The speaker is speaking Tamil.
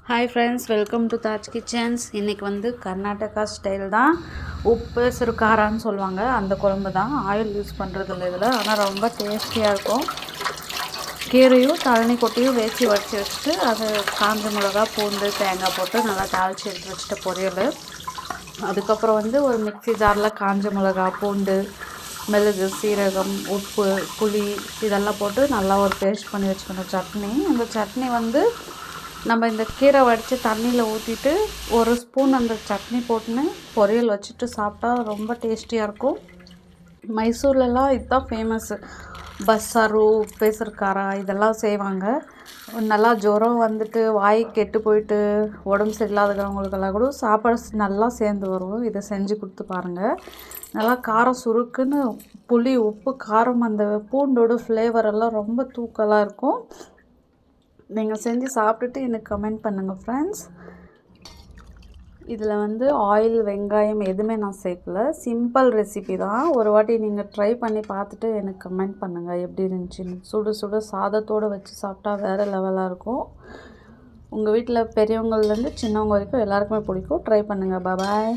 Hi friends, welcome to Taj kitchens. இன்றைக்கி வந்து கர்நாடகா ஸ்டைல் தான். உப்பு சிறுகாரான்னு சொல்லுவாங்க, அந்த குழம்பு தான். ஆயில் யூஸ் பண்ணுறதில்ல இதில், ஆனால் ரொம்ப டேஸ்டியாக இருக்கும். கீரையும் தழனி கொட்டையும் வேச்சி வச்சுட்டு அது காஞ்ச மிளகா பூண்டு தேங்காய் போட்டு நல்லா தாளித்து எடுத்து வச்சுட்ட பொரியல். அதுக்கப்புறம் வந்து ஒரு மிக்ஸி ஜாரில் காஞ்ச மிளகா பூண்டு மிளகு சீரகம் உப்பு புளி இதெல்லாம் போட்டு நல்லா ஒரு பேஸ்ட் பண்ணி வச்சுக்கணும் சட்னி. அந்த சட்னி வந்து நம்ம இந்த கீரை வடித்து தண்ணியில் ஊற்றிட்டு ஒரு ஸ்பூன் அந்த சட்னி போட்டுன்னு பொரியல் வச்சுட்டு சாப்பிட்டா ரொம்ப டேஸ்டியாக இருக்கும். மைசூர்லலாம் இதுதான் ஃபேமஸ்ஸு. பஸ்ஸாரு பேசர்காரா இதெல்லாம் செய்வாங்க. நல்லா ஜுரம் வந்துட்டு வாய் கெட்டு போயிட்டு உடம்பு சரியில்லாதவங்களுக்கெல்லாம் கூட சாப்பாடு நல்லா சேர்ந்து வரும். இதை செஞ்சு கொடுத்து பாருங்கள். நல்லா காரம் சுருக்குன்னு புளி உப்பு காரம் அந்த பூண்டோட ஃப்ளேவர் எல்லாம் ரொம்ப தூக்கலாக இருக்கும். நீங்கள் செஞ்சு சாப்பிட்டுட்டு எனக்கு கமெண்ட் பண்ணுங்கள் ஃப்ரெண்ட்ஸ். இதில் வந்து ஆயில் வெங்காயம் எதுவுமே நான் சேர்க்கல, சிம்பிள் ரெசிபி தான். ஒரு வாட்டி நீங்கள் ட்ரை பண்ணி பார்த்துட்டு எனக்கு கமெண்ட் பண்ணுங்கள் எப்படி இருந்துச்சுன்னு. சுடு சுடு சாதத்தோடு வச்சு சாப்பிட்டா வேறு லெவலாக இருக்கும். உங்கள் வீட்டில் பெரியவங்கள்லேருந்து சின்னவங்க வரைக்கும் எல்லாருக்குமே பிடிக்கும். ட்ரை பண்ணுங்கள். பாய்.